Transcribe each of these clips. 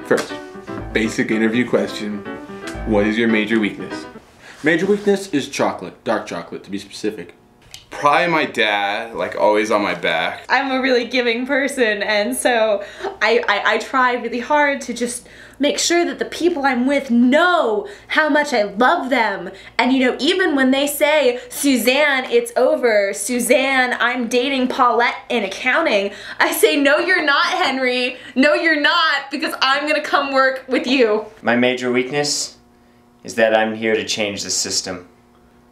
First, basic interview question. What is your major weakness? Major weakness is chocolate. Dark chocolate, to be specific. Probably my dad, like always on my back. I'm a really giving person, and so I try really hard to just make sure that the people I'm with know how much I love them. And you know, even when they say, Suzanne, it's over, Suzanne, I'm dating Paulette in accounting, I say, no you're not, Henry, no you're not, because I'm gonna come work with you. My major weakness is that I'm here to change the system.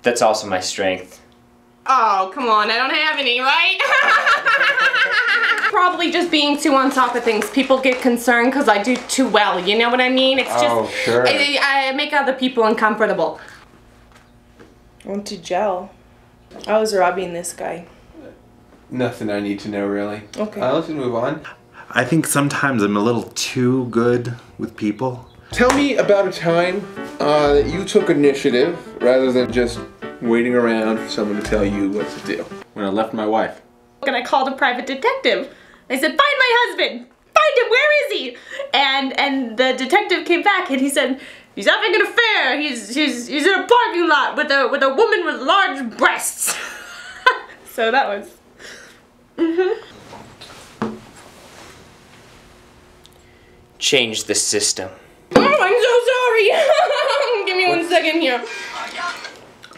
That's also my strength. Oh, come on, I don't have any, right? Probably just being too on top of things. People get concerned because I do too well, you know what I mean? It's just, sure. I make other people uncomfortable. I went to jail. I was robbing this guy. Nothing I need to know, really. Okay. Let's move on. I think sometimes I'm a little too good with people. Tell me about a time that you took initiative rather than just waiting around for someone to tell you what to do. When I left my wife. And I called a private detective. I said, find my husband! Find him, where is he? And the detective came back and he said, he's having an affair. He's in a parking lot with a woman with large breasts. So that was... Change the system. Oh, I'm so sorry. Give me 1 second here.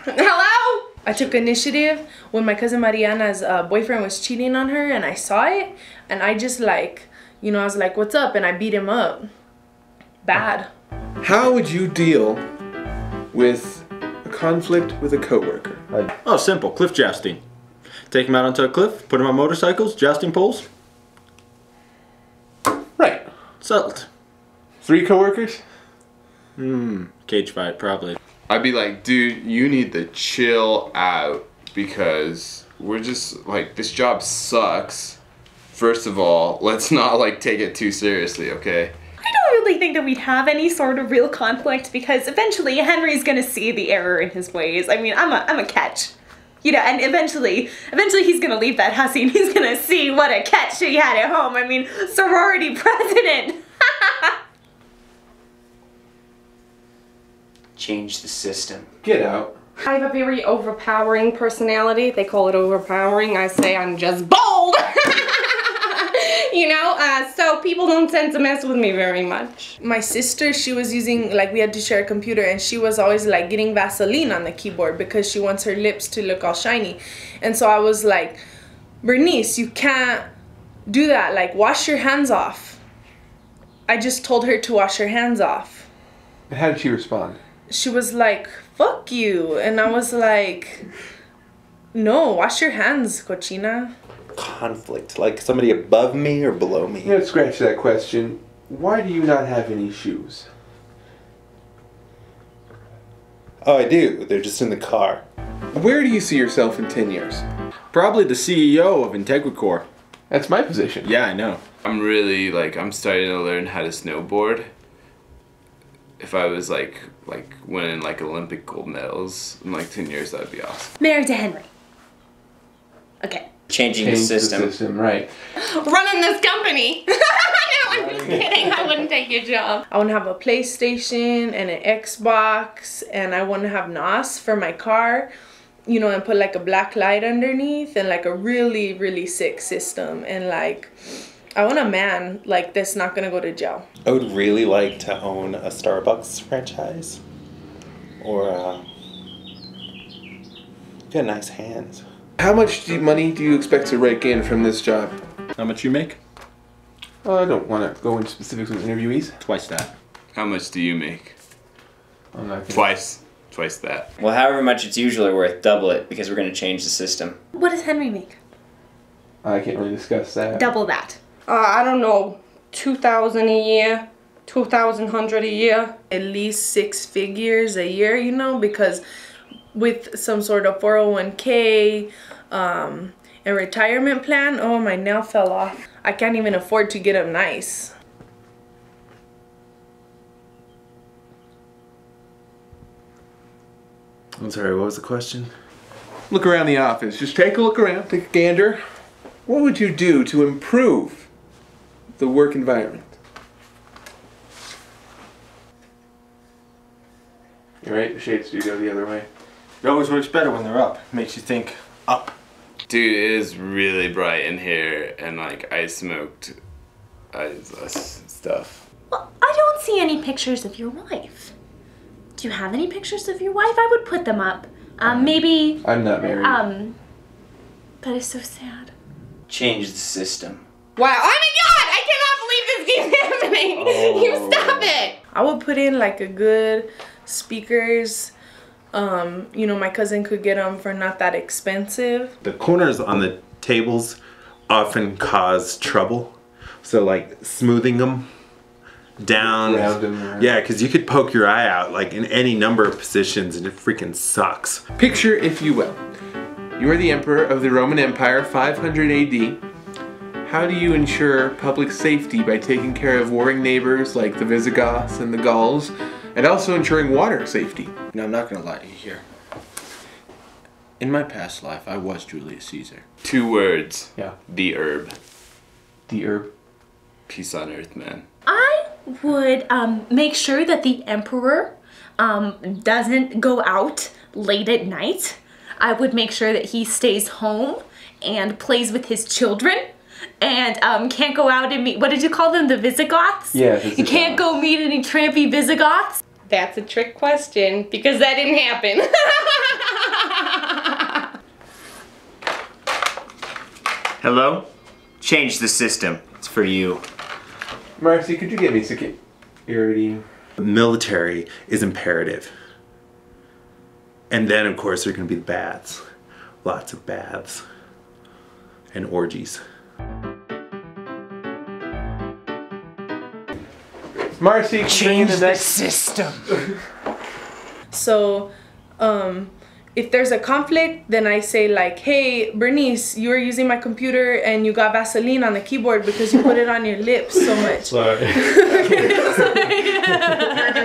Hello? I took initiative when my cousin Mariana's boyfriend was cheating on her, and I saw it, and I just like, you know, I was like, what's up? And I beat him up. Bad. How would you deal with a conflict with a coworker? Oh, simple. Cliff jousting. Take them out onto a cliff, put them on motorcycles, jousting poles. Right. Settled. 3 coworkers? Cage fight, probably. I'd be like, dude, you need to chill out because we're just, like, this job sucks. First of all, let's not, like, take it too seriously, okay? I don't really think that we'd have any sort of real conflict because eventually Henry's gonna see the error in his ways. I mean, I'm a catch. You know, and eventually he's gonna leave that hussy and he's gonna see what a catch she had at home. I mean, sorority president. Change the system. Get out. I have a very overpowering personality. They call it overpowering. I say I'm just bold. You know, so people don't tend to mess with me very much. My sister, she was using, like, we had to share a computer, and she was always like getting Vaseline on the keyboard because she wants her lips to look all shiny. And so I was like, Bernice, you can't do that. Like, wash your hands off. I just told her to wash her hands off. And how did she respond? She was like, fuck you. And I was like, no, wash your hands, cochina. Conflict, like somebody above me or below me. Let's scratch that question. Why do you not have any shoes? Oh, I do. They're just in the car. Where do you see yourself in 10 years? Probably the CEO of IntegriCorp. That's my position. Yeah, I know. I'm really, like, I'm starting to learn how to snowboard. If I was, like winning, like, Olympic gold medals in, like, 10 years, that'd be awesome. Married to Henry. Okay. Changing the system. Right. Running this company. No, I'm just kidding. I wouldn't take your job. I want to have a PlayStation and an Xbox, and I want to have NOS for my car, you know, and put like a black light underneath and like a really, really sick system. And like, I want a man like that's not going to go to jail. I would really like to own a Starbucks franchise. Or, get nice hands. How much money do you expect to rake in from this job? How much you make? I don't want to go into specifics with interviewees. Twice that. How much do you make? I'm not gonna... Twice that. Well, however much it's usually worth, double it, because we're going to change the system. What does Henry make? I can't really discuss that. Double that. I don't know, 2,000 a year, 2,100 a year. At least 6 figures a year, you know, because with some sort of 401k, a retirement plan. Oh, my nail fell off. I can't even afford to get them nice. I'm sorry, what was the question? Look around the office. Just take a look around, take a gander. What would you do to improve the work environment? You're right, the shades do go the other way. It always works better when they're up. Makes you think up. Dude, it is really bright in here, and like I smoked stuff. Well, I don't see any pictures of your wife. Do you have any pictures of your wife? I would put them up. Maybe. I'm not married. That is so sad. Change the system. Wow. Oh my god! I cannot believe this keeps happening. Oh. You stop it. I would put in like a good speakers. You know, my cousin could get them for not that expensive. The corners on the tables often cause trouble. So like smoothing them down. Round them around. Yeah, because you could poke your eye out like in any number of positions and it freaking sucks. Picture, if you will, you are the emperor of the Roman Empire, 500 AD. How do you ensure public safety by taking care of warring neighbors like the Visigoths and the Gauls, and also ensuring water safety? Now, I'm not gonna lie to you here. In my past life, I was Julius Caesar. 2 words. Yeah. The herb. The herb. Peace on earth, man. I would make sure that the emperor doesn't go out late at night. I would make sure that he stays home and plays with his children and can't go out and meet, what did you call them, the Visigoths? Yeah, You Visigoths. can't go meet any trampy Visigoths? That's a trick question because that didn't happen. Hello? Change the system. It's for you. Marcy, could you get me security? The military is imperative. And then of course there are going to be the baths. Lots of baths. And orgies. Marcy, Change the the next. system. So, if there's a conflict, then I say like, hey, Bernice, you were using my computer and you got Vaseline on the keyboard because you put it on your lips so much. Sorry. Do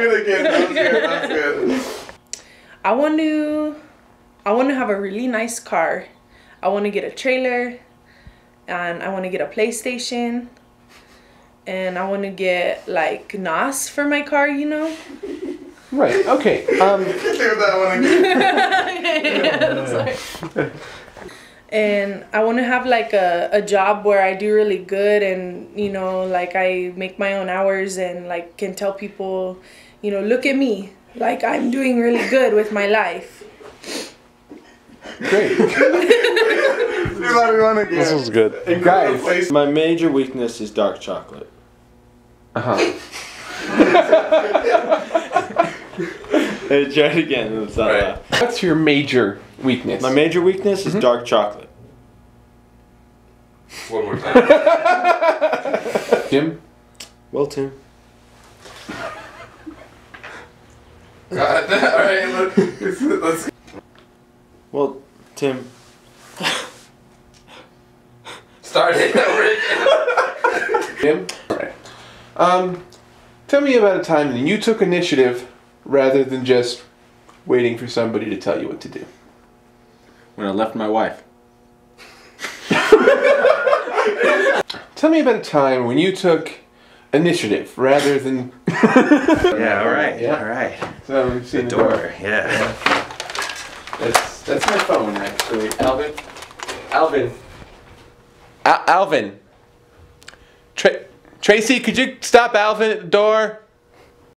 it again. That's good. I want to have a really nice car. I want to get a trailer, and I want to get a PlayStation, and I want to get like NOS for my car, you know? Right, okay. Do that one again. And I want to have like a job where I do really good, and you know, like I make my own hours and like can tell people, you know, look at me, like I'm doing really good with my life. Great. Do that one again. This was good. Guys. My major weakness is dark chocolate. Uh-huh. Hey, try it again. It's not Right. What's your major weakness? My major weakness is dark chocolate. One more time. Jim? Well, Tim. Alright, let's Well, Tim. start it over again. Jim? Alright. Tell me about a time that you took initiative rather than just waiting for somebody to tell you what to do. When I left my wife. Tell me about a time when you took initiative rather than... Yeah, alright. Yeah. Alright. So, we've seen The door. Yeah. That's my phone, actually. Alvin? Alvin! Tracy, could you stop Alvin at the door?